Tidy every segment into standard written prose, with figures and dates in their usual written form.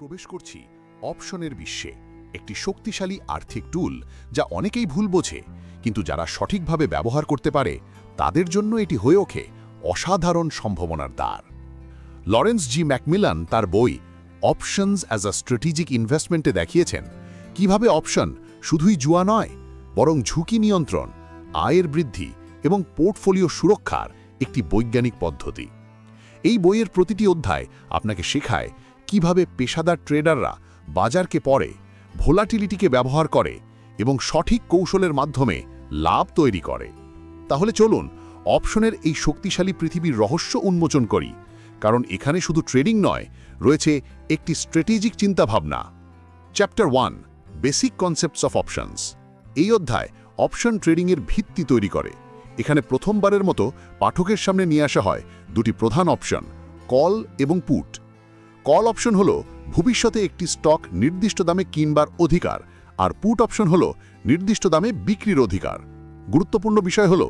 প্রবেশ করছি অপশনের বিশ্বে, একটি শক্তিশালী আর্থিক টুল যা অনেকেই ভুল বোঝে, কিন্তু যারা সঠিকভাবে ব্যবহার করতে পারে তাদের জন্য এটি হয়ে ওঠে অসাধারণ সম্ভাবনার দ্বার। লরেন্স জি ম্যাকমিলান তার বই অপশনস অ্যাজ আ স্ট্র্যাটেজিক ইনভেস্টমেন্টে দেখিয়েছেন কিভাবে অপশন শুধুই জুয়া নয়, বরং ঝুঁকি নিয়ন্ত্রণ, আয়ের বৃদ্ধি এবং পোর্টফোলিও সুরক্ষার একটি বৈজ্ঞানিক পদ্ধতি। এই বইয়ের প্রতিটি অধ্যায় আপনাকে শেখায় কিভাবে পেশাদার ট্রেডাররা বাজারকে পড়ে, ভোলাটিলিটিকে ব্যবহার করে এবং সঠিক কৌশলের মাধ্যমে লাভ তৈরি করে। তাহলে চলুন অপশনের এই শক্তিশালী পৃথিবীর রহস্য উন্মোচন করি, কারণ এখানে শুধু ট্রেডিং নয়, রয়েছে একটি স্ট্র্যাটেজিক চিন্তাভাবনা। Chapter 1, basic concepts of options. এই অধ্যায় অপশন ট্রেডিংয়ের ভিত্তি তৈরি করে। এখানে প্রথমবারের মতো পাঠকের সামনে নিয়ে আসা হয় দুটি প্রধান অপশন, কল এবং পুট। কল অপশন হল ভবিষ্যতে একটি স্টক নির্দিষ্ট দামে কিনবার অধিকার, আর পুট অপশন হল নির্দিষ্ট দামে বিক্রির অধিকার। গুরুত্বপূর্ণ বিষয় হল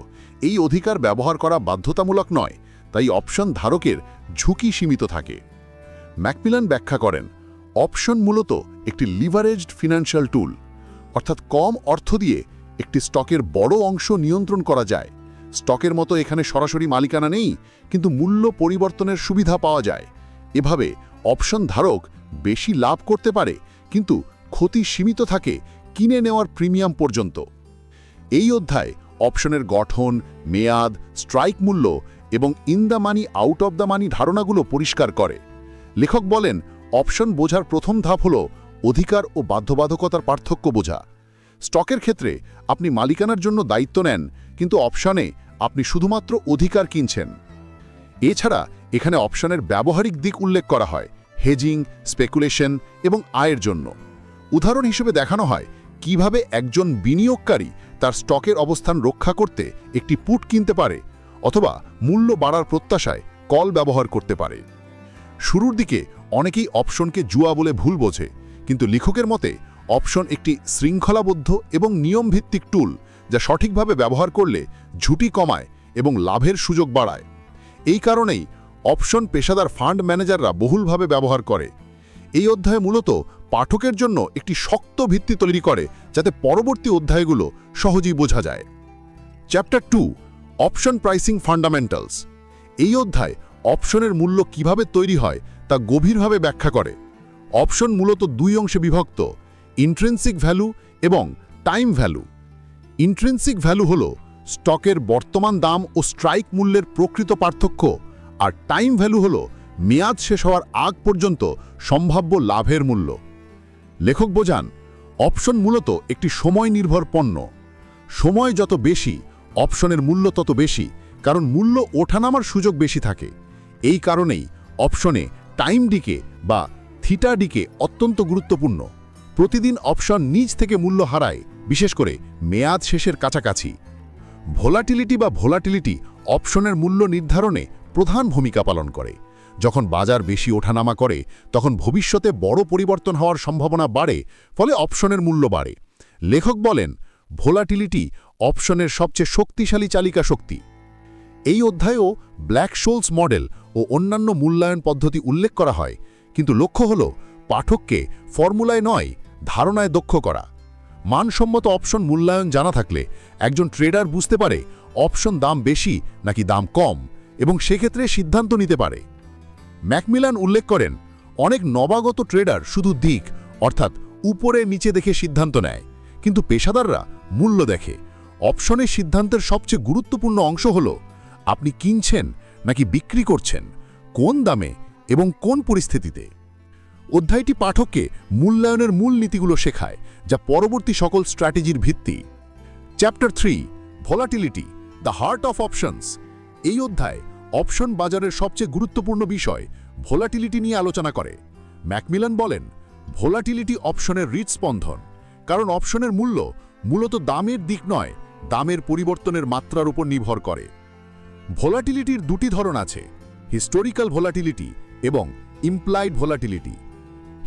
এই অধিকার ব্যবহার করা বাধ্যতামূলক নয়, তাই অপশন ধারকের ঝুঁকি সীমিত থাকে। ম্যাকমিলান ব্যাখ্যা করেন, অপশন মূলত একটি লিভারেজড ফিনান্সিয়াল টুল, অর্থাৎ কম অর্থ দিয়ে একটি স্টকের বড় অংশ নিয়ন্ত্রণ করা যায়। স্টকের মতো এখানে সরাসরি মালিকানা নেই, কিন্তু মূল্য পরিবর্তনের সুবিধা পাওয়া যায়। এভাবে অপশন ধারক বেশি লাভ করতে পারে, কিন্তু ক্ষতি সীমিত থাকে কিনে নেওয়ার প্রিমিয়াম পর্যন্ত। এই অধ্যায় অপশনের গঠন, মেয়াদ, স্ট্রাইক মূল্য এবং in the money out of the money ধারণাগুলো পরিষ্কার করে। লেখক বলেন, অপশন বোঝার প্রথম ধাপ হল অধিকার ও বাধ্যবাধকতার পার্থক্য বোঝা। স্টকের ক্ষেত্রে আপনি মালিকানার জন্য দায়িত্ব নেন, কিন্তু অপশনে আপনি শুধুমাত্র অধিকার কিনছেন। এছাড়া এখানে অপশনের ব্যবহারিক দিক উল্লেখ করা হয়, হেজিং, স্পেকুলেশন এবং আয়ের জন্য। উদাহরণ হিসেবে দেখানো হয় কিভাবে একজন বিনিয়োগকারী তার স্টকের অবস্থান রক্ষা করতে একটি পুট কিনতে পারে, অথবা মূল্য বাড়ার প্রত্যাশায় কল ব্যবহার করতে পারে। শুরুর দিকে অনেকেই অপশনকে জুয়া বলে ভুল বোঝে, কিন্তু লেখকের মতে অপশন একটি শৃঙ্খলাবদ্ধ এবং নিয়মভিত্তিক টুল, যা সঠিকভাবে ব্যবহার করলে ঝুঁকি কমায় এবং লাভের সুযোগ বাড়ায়। এই কারণেই অপশন পেশাদার ফান্ড ম্যানেজাররা বহুলভাবে ব্যবহার করে। এই অধ্যায়ে মূলত পাঠকের জন্য একটি শক্ত ভিত্তি তৈরি করে, যাতে পরবর্তী অধ্যায়গুলো সহজেই বোঝা যায়। Chapter 2, option pricing fundamentals. এই অধ্যায় অপশনের মূল্য কিভাবে তৈরি হয় তা গভীরভাবে ব্যাখ্যা করে। অপশন মূলত দুই অংশে বিভক্ত, ইন্ট্রিনসিক ভ্যালু এবং টাইম ভ্যালু। ইন্ট্রিনসিক ভ্যালু হল স্টকের বর্তমান দাম ও স্ট্রাইক মূল্যের প্রকৃত পার্থক্য, আর টাইম ভ্যালু হল মেয়াদ শেষ হওয়ার আগ পর্যন্ত সম্ভাব্য লাভের মূল্য। লেখক বোঝান, অপশন মূলত একটি সময় নির্ভর পণ্য। সময় যত বেশি, অপশনের মূল্য তত বেশি, কারণ মূল্য ওঠানামার সুযোগ বেশি থাকে। এই কারণেই অপশনে টাইম ডিকে বা থিটা ডিকে অত্যন্ত গুরুত্বপূর্ণ। প্রতিদিন অপশন নিচ থেকে মূল্য হারায়, বিশেষ করে মেয়াদ শেষের কাছাকাছি। ভোলাটিলিটি অপশনের মূল্য নির্ধারণে প্রধান ভূমিকা পালন করে। যখন বাজার বেশি ওঠানামা করে, তখন ভবিষ্যতে বড় পরিবর্তন হওয়ার সম্ভাবনা বাড়ে, ফলে অপশনের মূল্য বাড়ে। লেখক বলেন, ভোলাটিলিটি অপশনের সবচেয়ে শক্তিশালী চালিকা শক্তি। এই অধ্যায়েও ব্ল্যাক-শোলস মডেল ও অন্যান্য মূল্যায়ন পদ্ধতি উল্লেখ করা হয়, কিন্তু লক্ষ্য হল পাঠককে ফর্মুলায় নয়, ধারণায় দক্ষ করা। মানসম্মত অপশন মূল্যায়ন জানা থাকলে একজন ট্রেডার বুঝতে পারে অপশন দাম বেশি নাকি দাম কম, এবং সেক্ষেত্রে সিদ্ধান্ত নিতে পারে। ম্যাকমিলান উল্লেখ করেন, অনেক নবাগত ট্রেডার শুধু দিক, অর্থাৎ উপরে নিচে দেখে সিদ্ধান্ত নেয়, কিন্তু পেশাদাররা মূল্য দেখে। অপশনের সিদ্ধান্তের সবচেয়ে গুরুত্বপূর্ণ অংশ হল আপনি কিনছেন নাকি বিক্রি করছেন, কোন দামে এবং কোন পরিস্থিতিতে। অধ্যায়টি পাঠককে মূল্যায়নের মূল নীতিগুলো শেখায়, যা পরবর্তী সকল স্ট্র্যাটেজির ভিত্তি। Chapter 3, volatility, the heart of options. এই অধ্যায় অপশন বাজারের সবচেয়ে গুরুত্বপূর্ণ বিষয় ভোলাটিলিটি নিয়ে আলোচনা করে। ম্যাকমিলান বলেন, ভোলাটিলিটি অপশনের হৃৎস্পন্দন, কারণ অপশনের মূল্য মূলত দামের দিক নয়, দামের পরিবর্তনের মাত্রার উপর নির্ভর করে। ভোলাটিলিটির দুটি ধরন আছে, হিস্টোরিক্যাল ভোলাটিলিটি এবং ইমপ্লাইড ভোলাটিলিটি।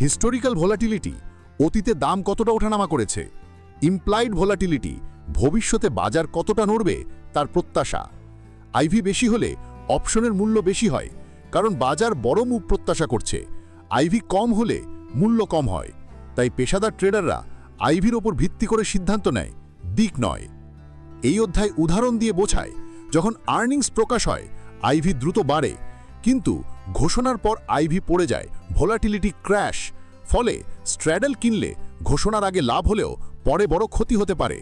হিস্টোরিক্যাল ভোলাটিলিটি অতীতে দাম কতটা ওঠানামা করেছে, ইমপ্লাইড ভোলাটিলিটি ভবিষ্যতে বাজার কতটা নড়বে তার প্রত্যাশা। আইভি বেশি হলে অপশনের মূল্য বেশি হয়, কারণ বাজার বড় মুভ প্রত্যাশা করছে। আইভি কম হলে মূল্য কম হয়। তাই পেশাদার ট্রেডাররা আইভির ওপর ভিত্তি করে সিদ্ধান্ত নেয়, দিক নয়। এই অধ্যায় উদাহরণ দিয়ে বোঝায়, যখন আর্নিংস প্রকাশ হয় আইভি দ্রুত বাড়ে, কিন্তু ঘোষণার পর আইভি পড়ে যায়, ভোলাটিলিটি ক্র্যাশ। ফলে স্ট্র্যাডল কিনলে ঘোষণার আগে লাভ হলেও পরে বড় ক্ষতি হতে পারে।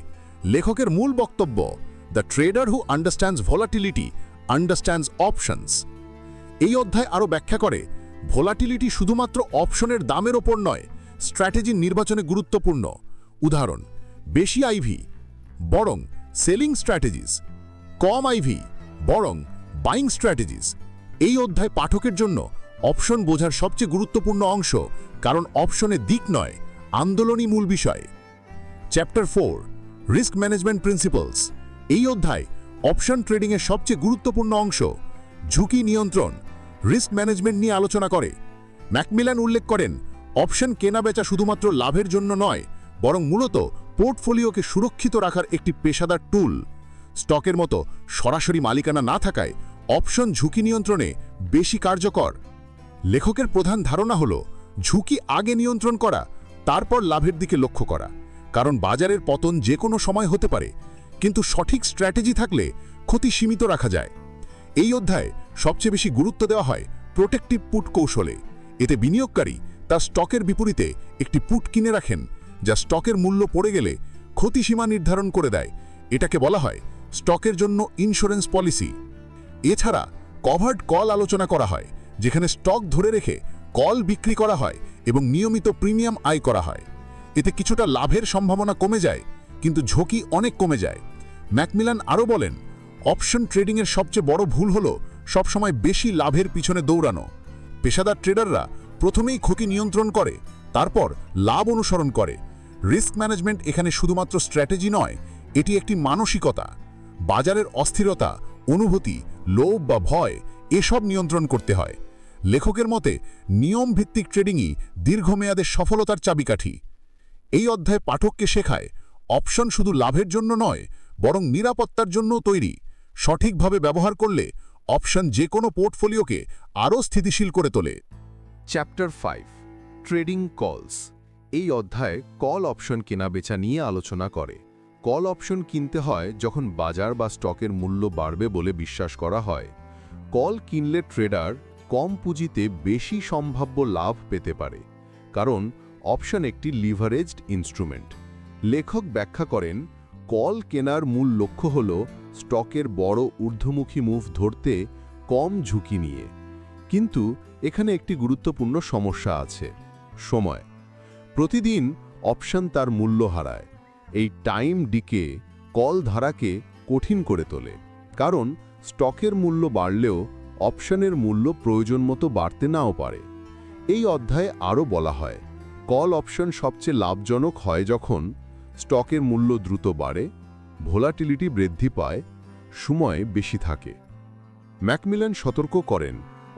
লেখকের মূল বক্তব্য, the trader who understands volatility understands options. এই অধ্যায় আরও ব্যাখ্যা করে, ভোলাটিলিটি শুধুমাত্র অপশনের দামের ওপর নয়, স্ট্র্যাটেজির নির্বাচনে গুরুত্বপূর্ণ। উদাহরণ, বেশি আইভি বরং সেলিং স্ট্র্যাটেজিস, কম আইভি বরং বাইং স্ট্র্যাটেজিস। এই অধ্যায় পাঠকের জন্য অপশন বোঝার সবচেয়ে গুরুত্বপূর্ণ অংশ, কারণ অপশনে দিক নয়, আন্দোলনই মূল বিষয়। Chapter 4, risk management principles. এই অধ্যায় অপশন ট্রেডিংয়ের সবচেয়ে গুরুত্বপূর্ণ অংশ, ঝুঁকি নিয়ন্ত্রণ, রিস্ক ম্যানেজমেন্ট নিয়ে আলোচনা করে। ম্যাকমিলান উল্লেখ করেন, অপশন কেনাবেচা শুধুমাত্র লাভের জন্য নয়, বরং মূলত পোর্টফোলিওকে সুরক্ষিত রাখার একটি পেশাদার টুল। স্টকের মতো সরাসরি মালিকানা না থাকায় অপশন ঝুঁকি নিয়ন্ত্রণে বেশি কার্যকর। লেখকের প্রধান ধারণা হল, ঝুঁকি আগে নিয়ন্ত্রণ করা, তারপর লাভের দিকে লক্ষ্য করা। কারণ বাজারের পতন যে কোনো সময় হতে পারে, কিন্তু সঠিক স্ট্র্যাটেজি থাকলে ক্ষতি সীমিত রাখা যায়। এই অধ্যায়ে সবচেয়ে বেশি গুরুত্ব দেওয়া হয় প্রোটেক্টিভ পুট কৌশলে। এতে বিনিয়োগকারী তার স্টকের বিপরীতে একটি পুট কিনে রাখেন, যা স্টকের মূল্য পড়ে গেলে ক্ষতিসীমা নির্ধারণ করে দেয়। এটাকে বলা হয় স্টকের জন্য ইন্স্যুরেন্স পলিসি। এছাড়া কভার্ড কল আলোচনা করা হয়, যেখানে স্টক ধরে রেখে কল বিক্রি করা হয় এবং নিয়মিত প্রিমিয়াম আয় করা হয়। এতে কিছুটা লাভের সম্ভাবনা কমে যায়, কিন্তু ঝুঁকি অনেক কমে যায়। ম্যাকমিলান আরও বলেন, অপশন ট্রেডিংয়ের সবচেয়ে বড় ভুল হল সবসময় বেশি লাভের পিছনে দৌড়ানো। পেশাদার ট্রেডাররা প্রথমেই ক্ষতি নিয়ন্ত্রণ করে, তারপর লাভ অনুসরণ করে। রিস্ক ম্যানেজমেন্ট এখানে শুধুমাত্র স্ট্র্যাটেজি নয়, এটি একটি মানসিকতা। বাজারের অস্থিরতা, অনুভূতি, লোভ বা ভয় এসব নিয়ন্ত্রণ করতে হয়। লেখকের মতে নিয়মভিত্তিক ট্রেডিংই দীর্ঘমেয়াদে সফলতার চাবিকাঠি। এই অধ্যায় পাঠককে শেখায়, অপশন শুধু লাভের জন্য নয়, বরং নিরাপত্তার জন্যও তৈরি। সঠিকভাবে ব্যবহার করলে অপশন যে কোনো পোর্টফোলিওকে আরও স্থিতিশীল করে তোলে। চ্যাপ্টার 5, ট্রেডিং কলস। এই অধ্যায় কল অপশন কেনাবেচা নিয়ে আলোচনা করে। কল অপশন কিনতে হয় যখন বাজার বা স্টকের মূল্য বাড়বে বলে বিশ্বাস করা হয়। কল কিনলে ট্রেডার কম পুঁজিতে বেশি সম্ভাব্য লাভ পেতে পারে, কারণ অপশন একটি লিভারেজড ইনস্ট্রুমেন্ট। লেখক ব্যাখ্যা করেন, কল কেনার মূল লক্ষ্য হল স্টকের বড় ঊর্ধ্বমুখী মুভ ধরতে কম ঝুঁকি নিয়ে। কিন্তু এখানে একটি গুরুত্বপূর্ণ সমস্যা আছে, সময়। প্রতিদিন অপশন তার মূল্য হারায়। এই টাইম ডিকে কল ধারাকে কঠিন করে তোলে, কারণ স্টকের মূল্য বাড়লেও অপশনের মূল্য প্রয়োজন মতো বাড়তে নাও পারে। এই অধ্যায়ে আরও বলা হয়, কল অপশন সবচেয়ে লাভজনক হয় যখন স্টকের মূল্য দ্রুত বাড়ে, ভোলাটিলিটি বৃদ্ধি পায়, সময় বেশি থাকে। ম্যাকমিলান সতর্ক করেন,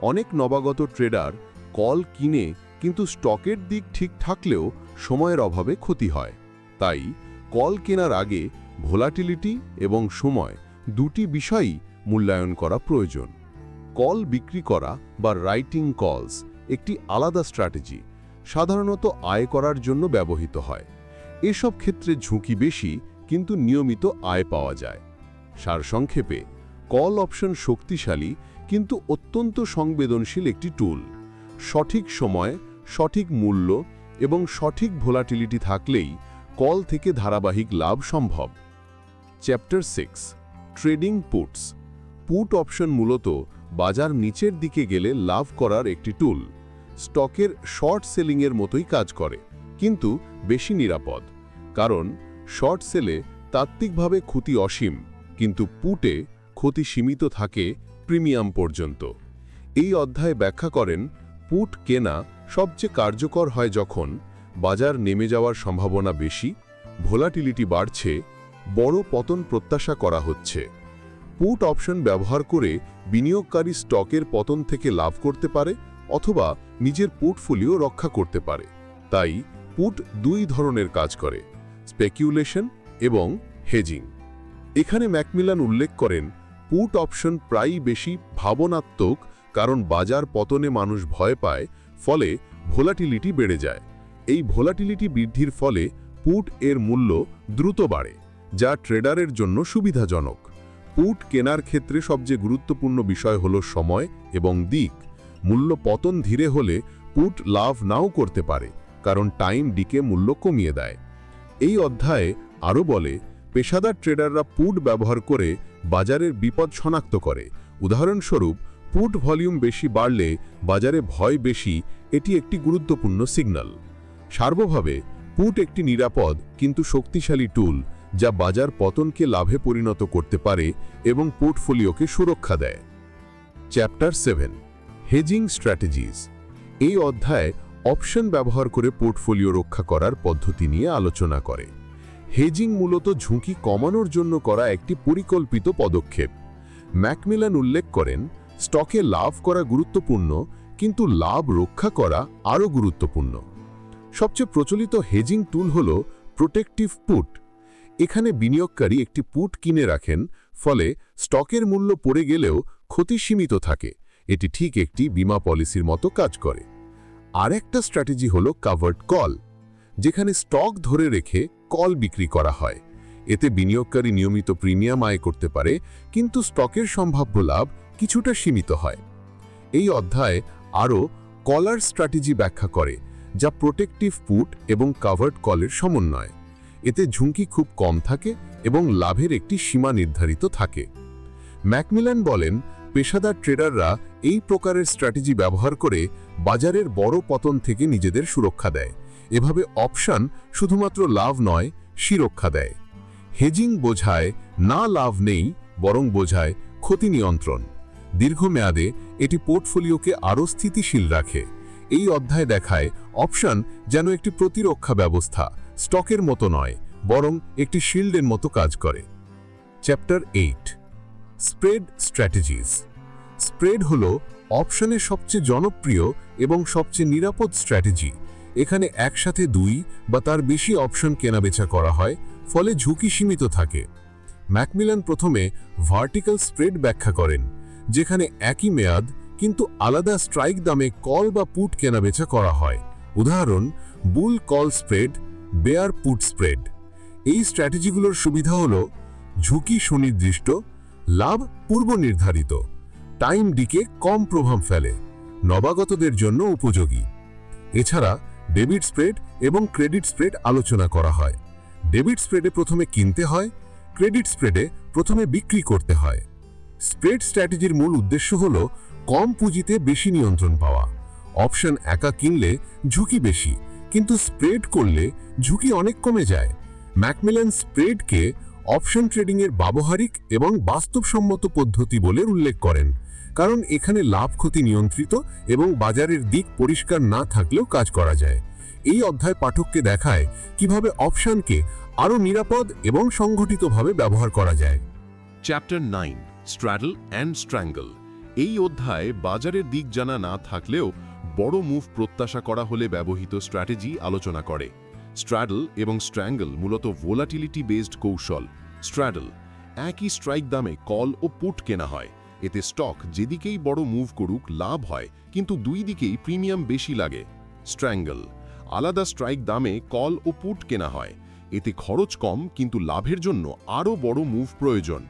অনেক নবাগত ট্রেডার কল কিনে কিন্তু স্টকের দিক ঠিক থাকলেও সময়ের অভাবে ক্ষতি হয়। তাই কল কেনার আগে ভোলাটিলিটি এবং সময় দুটি বিষয়ই মূল্যায়ন করা প্রয়োজন। কল বিক্রি করা বা রাইটিং কলস একটি আলাদা স্ট্র্যাটেজি, সাধারণত আয় করার জন্য ব্যবহৃত হয়। এসব ক্ষেত্রে ঝুঁকি বেশি, কিন্তু নিয়মিত আয় পাওয়া যায়। সারসংক্ষেপে, কল অপশন শক্তিশালী কিন্তু অত্যন্ত সংবেদনশীল একটি টুল। সঠিক সময়, সঠিক মূল্য এবং সঠিক ভোলাটিলিটি থাকলেই কল থেকে ধারাবাহিক লাভ সম্ভব। Chapter 6, trading puts. Put option মূলত বাজার নিচের দিকে গেলে লাভ করার একটি টুল। স্টকের শর্ট সেলিংয়ের মতোই কাজ করে, কিন্তু বেশি নিরাপদ। কারণ শর্ট সেলে তাত্ত্বিকভাবে ক্ষতি অসীম, কিন্তু পুটে ক্ষতি সীমিত থাকে প্রিমিয়াম পর্যন্ত। এই অধ্যায়ে ব্যাখ্যা করেন, পুট কেনা সবচেয়ে কার্যকর হয় যখন বাজার নেমে যাওয়ার সম্ভাবনা বেশি, ভোলাটিলিটি বাড়ছে, বড় পতন প্রত্যাশা করা হচ্ছে। পুট অপশন ব্যবহার করে বিনিয়োগকারী স্টকের পতন থেকে লাভ করতে পারে অথবা নিজের পোর্টফোলিও রক্ষা করতে পারে। তাই পুট দুই ধরনের কাজ করে, স্পেকুলেশন এবং হেজিং। এখানে ম্যাকমিলান উল্লেখ করেন, পুট অপশন প্রায়ই বেশি ভাবনাত্মক, কারণ বাজার পতনে মানুষ ভয় পায়, ফলে ভোলাটিলিটি বেড়ে যায়। এই ভোলাটিলিটি বৃদ্ধির ফলে পুট এর মূল্য দ্রুত বাড়ে, যা ট্রেডারের জন্য সুবিধাজনক। পুট কেনার ক্ষেত্রে সবচেয়ে গুরুত্বপূর্ণ বিষয় হল সময় এবং দিক। মূল্য পতন ধীরে হলে পুট লাভ নাও করতে পারে, কারণ টাইম ডিকে মূল্য কমিয়ে দেয়। এই অধ্যায়ে আরও বলে পেশাদার ট্রেডাররা পুট ব্যবহার করে বাজারের বিপদ শনাক্ত করে। উদাহরণস্বরূপ, পুট ভলিউম বেশি বাড়লে বাজারে ভয় বেশি, এটি একটি গুরুত্বপূর্ণ সিগন্যাল। সার্বভাবে পুট একটি নিরাপদ কিন্তু শক্তিশালী টুল, যা বাজার পতনকে লাভে পরিণত করতে পারে এবং পোর্টফোলিওকে সুরক্ষা দেয়। Chapter 7, hedging strategies. এই অধ্যায়ে অপশন ব্যবহার করে পোর্টফোলিও রক্ষা করার পদ্ধতি নিয়ে আলোচনা করে। হেজিং মূলত ঝুঁকি কমানোর জন্য করা একটি পরিকল্পিত পদক্ষেপ। ম্যাকমিলান উল্লেখ করেন, স্টকে লাভ করা গুরুত্বপূর্ণ, কিন্তু লাভ রক্ষা করা আরও গুরুত্বপূর্ণ। সবচেয়ে প্রচলিত হেজিং টুল হল প্রোটেক্টিভ পুট। এখানে বিনিয়োগকারী একটি পুট কিনে রাখেন, ফলে স্টকের মূল্য পড়ে গেলেও ক্ষতি সীমিত থাকে। এটি ঠিক একটি বীমা পলিসির মতো কাজ করে। আরেকটা স্ট্র্যাটেজি হল কাভার্ড কল, যেখানে স্টক ধরে রেখে কল বিক্রি করা হয়। এতে বিনিয়োগকারী নিয়মিত প্রিমিয়াম আয় করতে পারে, কিন্তু স্টকের সম্ভাব্য লাভ কিছুটা সীমিত হয়। এই অধ্যায়ে আরও কলার স্ট্র্যাটেজি ব্যাখ্যা করে, যা প্রোটেক্টিভ পুট এবং কাভার্ড কলের সমন্বয়। এতে ঝুঁকি খুব কম থাকে এবং লাভের একটি সীমা নির্ধারিত থাকে। ম্যাকমিলান বলেন, পেশাদার ট্রেডাররা এই প্রকারের স্ট্র্যাটেজি ব্যবহার করে বাজারের বড় পতন থেকে নিজেদের সুরক্ষা দেয়। এভাবে অপশন শুধুমাত্র লাভ নয়, সুরক্ষা দেয়। হেজিং বোঝায় না লাভ নেই, বরং বোঝায় ক্ষতি নিয়ন্ত্রণ। দীর্ঘমেয়াদে এটি পোর্টফোলিওকে আরও স্থিতিশীল রাখে। এই অধ্যায় দেখায় অপশন যেন একটি প্রতিরক্ষা ব্যবস্থা, স্টকের মতো নয়, বরং একটি শিল্ডের মতো কাজ করে। Chapter 8, spread strategies. স্প্রেড হল অপশনের সবচেয়ে জনপ্রিয় এবং সবচেয়ে নিরাপদ স্ট্র্যাটেজি। এখানে একসাথে 2 বা তার বেশি অপশন কেনাবেচা করা হয়, ফলে ঝুঁকি সীমিত থাকে। ম্যাকমিলান প্রথমে ভার্টিক্যাল স্প্রেড ব্যাখ্যা করেন, যেখানে একই মেয়াদ কিন্তু আলাদা স্ট্রাইক দামে কল বা পুট কেনাবেচা করা হয়। উদাহরণ, bull call spread, bear put spread. এই স্ট্র্যাটেজিগুলোর সুবিধা হল ঝুঁকি সুনির্দিষ্ট, লাভ পূর্ব নির্ধারিত, টাইম ডিকে কম প্রভাব ফেলে, নবাগতদের জন্য উপযোগী। এছাড়া ডেবিট স্প্রেড এবং ক্রেডিট স্প্রেড আলোচনা করা হয়। ডেবিট স্প্রেডে প্রথমে কিনতে হয়, ক্রেডিট স্প্রেডে প্রথমে বিক্রি করতে হয়। স্প্রেড স্ট্র্যাটেজির মূল উদ্দেশ্য হল কম পুঁজিতে বেশি নিয়ন্ত্রণ পাওয়া। অপশন একা কিনলে ঝুঁকি বেশি, কিন্তু স্প্রেড করলে ঝুঁকি অনেক কমে যায়। ম্যাকমিলান স্প্রেডকে অপশন ট্রেডিংয়ের ব্যবহারিক এবং বাস্তবসম্মত পদ্ধতি বলে উল্লেখ করেন, কারণ এখানে লাভ ক্ষতি নিয়ন্ত্রিত এবং বাজারের দিক পরিষ্কার না থাকলেও কাজ করা যায়। এই অধ্যায় পাঠককে দেখায় কিভাবে অপশনকে আরও নিরাপদ এবং সংগঠিতভাবে ব্যবহার করা যায়। Chapter 9, straddle and strangle. এই অধ্যায়ে বাজারের দিক জানা না থাকলেও বড় মুভ প্রত্যাশা করা হলে ব্যবহৃত স্ট্র্যাটেজি আলোচনা করে। স্ট্র্যাডল এবং স্ট্র্যাঙ্গল মূলত ভোলাটিলিটি বেসড কৌশল। স্ট্র্যাডল, একই স্ট্রাইক দামে কল ও পুট কেনা হয়। এতে স্টক যেদিকেই বড় মুভ করুক লাভ হয়, কিন্তু দুই দিকেই প্রিমিয়াম বেশি লাগে। স্ট্র্যাঙ্গল, আলাদা স্ট্রাইক দামে কল ও পুট কেনা হয়। এতে খরচ কম, কিন্তু লাভের জন্য আরও বড় মুভ প্রয়োজন।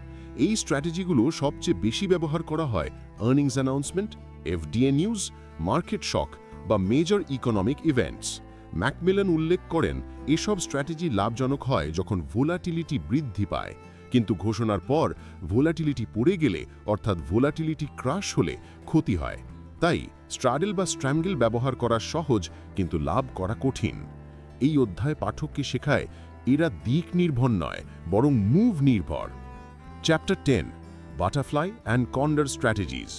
এই স্ট্র্যাটেজিগুলো সবচেয়ে বেশি ব্যবহার করা হয় earnings announcement, FDA news, market shock বা মেজর ইকোনমিক ইভেন্টস। ম্যাকমিলান উল্লেখ করেন, এসব স্ট্র্যাটেজি লাভজনক হয় যখন ভোলাটিলিটি বৃদ্ধি পায়, কিন্তু ঘোষণার পর ভোলাটিলিটি পড়ে গেলে, অর্থাৎ ভোলাটিলিটি ক্রাশ হলে ক্ষতি হয়। তাই স্ট্র্যাডল বা স্ট্র্যাঙ্গল ব্যবহার করা সহজ, কিন্তু লাভ করা কঠিন। এই অধ্যায় পাঠককে শেখায় এরা দিক নির্ভর নয়, বরং মুভ নির্ভর। Chapter 10, butterfly and condor strategies.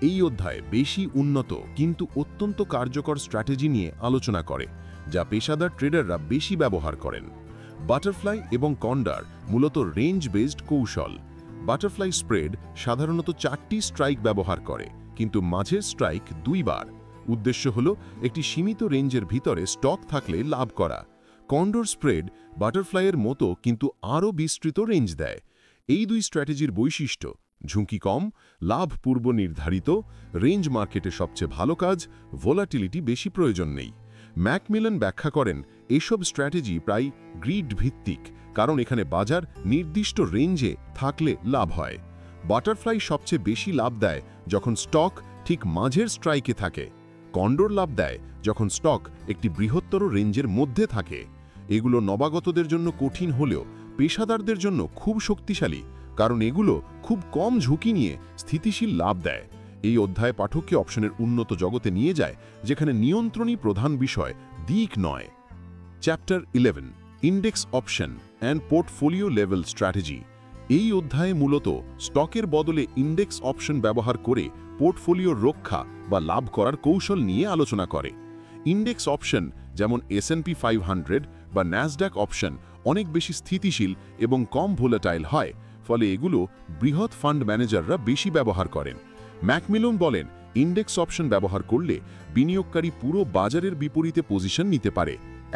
এই অধ্যায় বেশি উন্নত কিন্তু অত্যন্ত কার্যকর স্ট্র্যাটেজি নিয়ে আলোচনা করে, যা পেশাদার ট্রেডাররা বেশি ব্যবহার করেন। বাটারফ্লাই এবং কন্ডার মূলত রেঞ্জ বেসড কৌশল। বাটারফ্লাই স্প্রেড সাধারণত 4টি স্ট্রাইক ব্যবহার করে, কিন্তু মাঝের স্ট্রাইক 2 বার। উদ্দেশ্য হল একটি সীমিত রেঞ্জের ভিতরে স্টক থাকলে লাভ করা। কন্ডর স্প্রেড বাটারফ্লাইয়ের মতো, কিন্তু আরও বিস্তৃত রেঞ্জ দেয়। এই দুই স্ট্র্যাটেজির বৈশিষ্ট্য ঝুঁকি কম, লাভ পূর্ব নির্ধারিত, রেঞ্জ মার্কেটে সবচেয়ে ভালো কাজ, ভোলাটিলিটি বেশি প্রয়োজন নেই। ম্যাকমিলান ব্যাখ্যা করেন এইসব স্ট্র্যাটেজি প্রায় গ্রিড ভিত্তিক, কারণ এখানে বাজার নির্দিষ্ট রেঞ্জে থাকলে লাভ হয়। বাটারফ্লাই সবচেয়ে বেশি লাভ দেয় যখন স্টক ঠিক মাঝের স্ট্রাইকে থাকে। কন্ডোর লাভ দেয় যখন স্টক একটি বৃহত্তর রেঞ্জের মধ্যে থাকে। এগুলো নবাগতদের জন্য কঠিন হলেও পেশাদারদের জন্য খুব শক্তিশালী, কারণ এগুলো খুব কম ঝুঁকি নিয়ে স্থিতিশীল লাভ দেয়। এই অধ্যায় পাঠককে অপশনের উন্নত জগতে নিয়ে যায়, যেখানে নিয়ন্ত্রণই প্রধান বিষয়, দিক নয়। Chapter 11, index option and portfolio level strategy. এই অধ্যায়ে মূলত স্টকের বদলে ইন্ডেক্স অপশন ব্যবহার করে পোর্টফোলিওর রক্ষা বা লাভ করার কৌশল নিয়ে আলোচনা করে। ইন্ডেক্স অপশন যেমন S&P 500 বা ন্যাসড্যাক অপশন অনেক বেশি স্থিতিশীল এবং কম ভোলাটাইল হয়, ফলে এগুলো বৃহৎ ফান্ড ম্যানেজাররা বেশি ব্যবহার করেন। ম্যাকমিলান বলেন, ইন্ডেক্স অপশন ব্যবহার করলে বিনিয়োগকারী পুরো বাজারের বিপরীতে পজিশন নিতে পারে,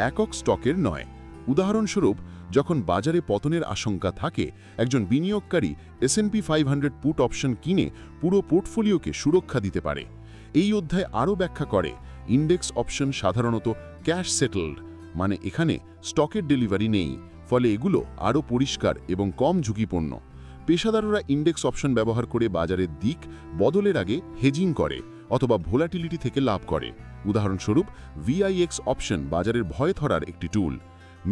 একক স্টকের নয়। উদাহরণস্বরূপ, যখন বাজারে পতনের আশঙ্কা থাকে, একজন বিনিয়োগকারী S&P 500 পুট অপশন কিনে পুরো পোর্টফোলিওকে সুরক্ষা দিতে পারে। এই অধ্যায় আরও ব্যাখ্যা করে, ইন্ডেক্স অপশন সাধারণত ক্যাশ সেটেলড, মানে এখানে স্টকের ডেলিভারি নেই, ফলে এগুলো আরও পরিষ্কার এবং কম ঝুঁকিপূর্ণ। পেশাদাররা ইন্ডেক্স অপশন ব্যবহার করে বাজারের দিক বদলের আগে হেজিং করে অথবা ভোলাটিলিটি থেকে লাভ করে। উদাহরণস্বরূপ, VIX অপশন বাজারের ভয় ধরার একটি টুল।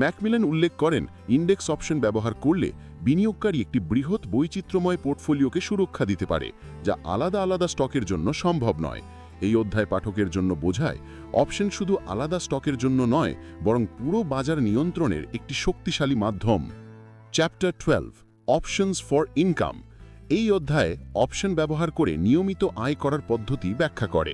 ম্যাকমিলান উল্লেখ করেন, ইন্ডেক্স অপশন ব্যবহার করলে বিনিয়োগকারী একটি বৃহৎ বৈচিত্র্যময় পোর্টফোলিওকে সুরক্ষা দিতে পারে, যা আলাদা আলাদা স্টকের জন্য সম্ভব নয়। এই অধ্যায় পাঠকের জন্য বোঝায়, অপশন শুধু আলাদা স্টকের জন্য নয়, বরং পুরো বাজার নিয়ন্ত্রণের একটি শক্তিশালী মাধ্যম। Chapter 12, options for income. এই অধ্যায়ে অপশন ব্যবহার করে নিয়মিত আয় করার পদ্ধতি ব্যাখ্যা করে।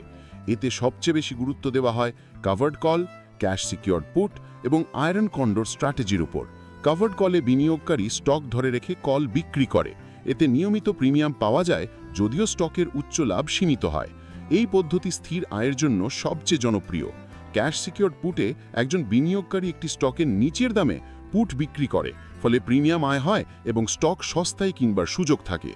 এতে সবচেয়ে বেশি গুরুত্ব দেওয়া হয় covered call, cash secured put এবং আয়রন কন্ডোর স্ট্র্যাটেজির উপর। কাভার্ড কলে বিনিয়োগকারী স্টক ধরে রেখে কল বিক্রি করে। এতে নিয়মিত প্রিমিয়াম পাওয়া যায়, যদিও স্টকের উচ্চ লাভ সীমিত হয়। এই পদ্ধতি স্থির আয়ের জন্য সবচেয়ে জনপ্রিয়। ক্যাশ সিকিউরড পুটে একজন বিনিয়োগকারী একটি স্টকের নিচের দামে পুট বিক্রি করে, ফলে প্রিমিয়াম আয় হয় এবং স্টক সস্তায় কিনবার সুযোগ থাকে।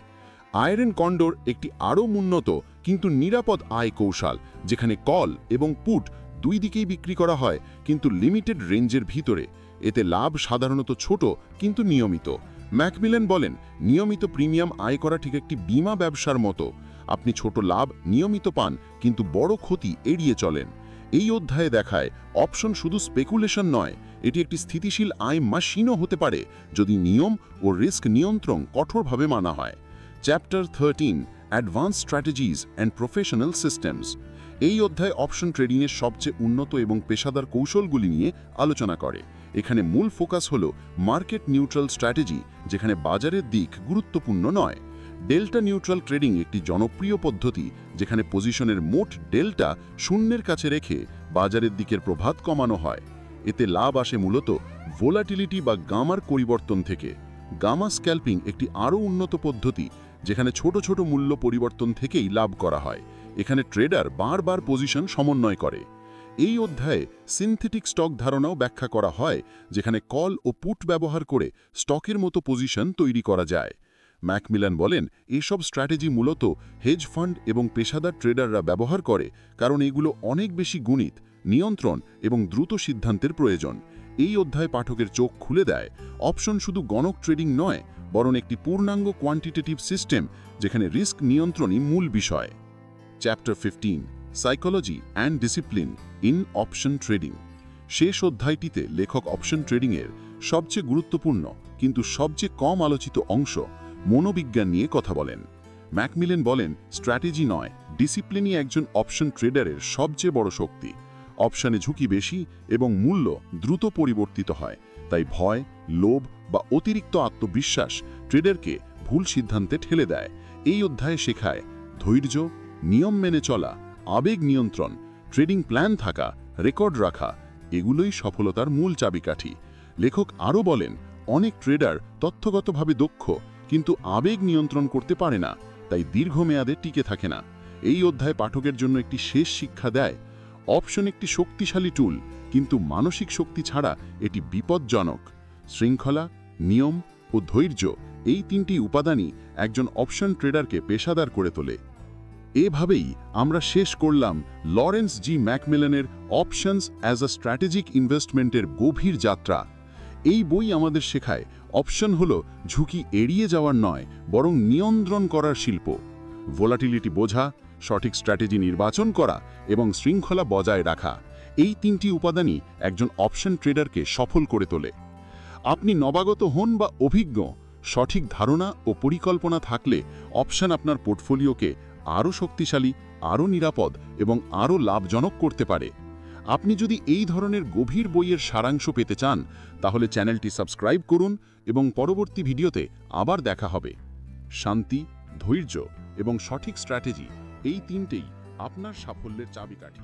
আয়রন কন্ডোর একটি আরও উন্নত কিন্তু নিরাপদ আয় কৌশল, যেখানে কল এবং পুট দুই দিকেই বিক্রি করা হয়, কিন্তু লিমিটেড রেঞ্জের ভিতরে। এতে লাভ সাধারণত ছোট কিন্তু নিয়মিত। ম্যাকমিলান বলেন, নিয়মিত প্রিমিয়াম আয় করা ঠিক একটি বীমা ব্যবসার মতো। আপনি ছোট লাভ নিয়মিত পান, কিন্তু বড় ক্ষতি এড়িয়ে চলেন। এই অধ্যায়ে দেখায়, অপশন শুধু স্পেকুলেশন নয়, এটি একটি স্থিতিশীল আয় মেশিনও হতে পারে, যদি নিয়ম ও রিস্ক নিয়ন্ত্রণ কঠোরভাবে মানা হয়। Chapter 13, advance strategies and professional systems. এই অধ্যায় অপশন ট্রেডিংয়ের সবচেয়ে উন্নত এবং পেশাদার কৌশলগুলি নিয়ে আলোচনা করে। এখানে মূল ফোকাস হল মার্কেট নিউট্রাল স্ট্র্যাটেজি, যেখানে বাজারের দিক গুরুত্বপূর্ণ নয়। ডেল্টা নিউট্রাল ট্রেডিং একটি জনপ্রিয় পদ্ধতি, যেখানে পজিশনের মোট ডেল্টা শূন্যের কাছে রেখে বাজারের দিকের প্রভাব কমানো হয়। এতে লাভ আসে মূলত ভোলাটিলিটি বা গামার পরিবর্তন থেকে। গামা স্ক্যাল্পিং একটি আরও উন্নত পদ্ধতি, যেখানে ছোট ছোট মূল্য পরিবর্তন থেকেই লাভ করা হয়। এখানে ট্রেডার বারবার পজিশন সমন্বয় করে। এই অধ্যায়ে সিনথেটিক স্টক ধারণাও ব্যাখ্যা করা হয়, যেখানে কল ও পুট ব্যবহার করে স্টকের মতো পজিশন তৈরি করা যায়। ম্যাকমিলান বলেন, এসব স্ট্র্যাটেজি মূলত হেজ ফান্ড এবং পেশাদার ট্রেডাররা ব্যবহার করে, কারণ এগুলো অনেক বেশি গণিত, নিয়ন্ত্রণ এবং দ্রুত সিদ্ধান্তের প্রয়োজন। এই অধ্যায় পাঠকের চোখ খুলে দেয়, অপশন শুধু গণক ট্রেডিং নয়, বরং একটি পূর্ণাঙ্গ কোয়ান্টিটেটিভ সিস্টেম, যেখানে রিস্ক নিয়ন্ত্রণই মূল বিষয়। Chapter 15, psychology and discipline in option trading. শেষ অধ্যায়টিতে লেখক অপশন ট্রেডিংয়ের সবচেয়ে গুরুত্বপূর্ণ কিন্তু সবচেয়ে কম আলোচিত অংশ, মনোবিজ্ঞান নিয়ে কথা বলেন। ম্যাকমিলান বলেন, স্ট্র্যাটেজি নয়, ডিসিপ্লিনই একজন অপশন ট্রেডারের সবচেয়ে বড় শক্তি। অপশনে ঝুঁকি বেশি এবং মূল্য দ্রুত পরিবর্তিত হয়, তাই ভয়, লোভ বা অতিরিক্ত আত্মবিশ্বাস ট্রেডারকে ভুল সিদ্ধান্তে ঠেলে দেয়। এই অধ্যায়ে শেখায় ধৈর্য, নিয়ম মেনে চলা, আবেগ নিয়ন্ত্রণ, ট্রেডিং প্ল্যান থাকা, রেকর্ড রাখা, এগুলোই সফলতার মূল চাবিকাঠি। লেখক আরও বলেন, অনেক ট্রেডার তথ্যগতভাবে দক্ষ, কিন্তু আবেগ নিয়ন্ত্রণ করতে পারে না, তাই দীর্ঘমেয়াদে টিকে থাকে না। এই অধ্যায় পাঠকের জন্য একটি শেষ শিক্ষা দেয়, অপশন একটি শক্তিশালী টুল, কিন্তু মানসিক শক্তি ছাড়া এটি বিপজ্জনক। শৃঙ্খলা, নিয়ম ও ধৈর্য এই তিনটি উপাদানই একজন অপশন ট্রেডারকে পেশাদার করে তোলে। এভাবেই আমরা শেষ করলাম লরেন্স জি ম্যাকমিলানের অপশনস অ্যাজ আ স্ট্র্যাটেজিক ইনভেস্টমেন্টের গভীর যাত্রা। এই বই আমাদের শেখায় অপশন হলো ঝুঁকি এড়িয়ে যাওয়ার নয়, বরং নিয়ন্ত্রণ করার শিল্প। ভোলাটিলিটি বোঝা, সঠিক স্ট্র্যাটেজি নির্বাচন করা এবং শৃঙ্খলা বজায় রাখা, এই তিনটি উপাদানই একজন অপশন ট্রেডারকে সফল করে তোলে। আপনি নবাগত হন বা অভিজ্ঞ, সঠিক ধারণা ও পরিকল্পনা থাকলে অপশন আপনার পোর্টফোলিওকে আরও শক্তিশালী, আরও নিরাপদ এবং আরও লাভজনক করতে পারে। আপনি যদি এই ধরনের গভীর বইয়ের সারাংশ পেতে চান, তাহলে চ্যানেলটি সাবস্ক্রাইব করুন এবং পরবর্তী ভিডিওতে আবার দেখা হবে। শান্তি, ধৈর্য এবং সঠিক স্ট্র্যাটেজি, এই তিনটেই আপনার সাফল্যের চাবিকাঠি।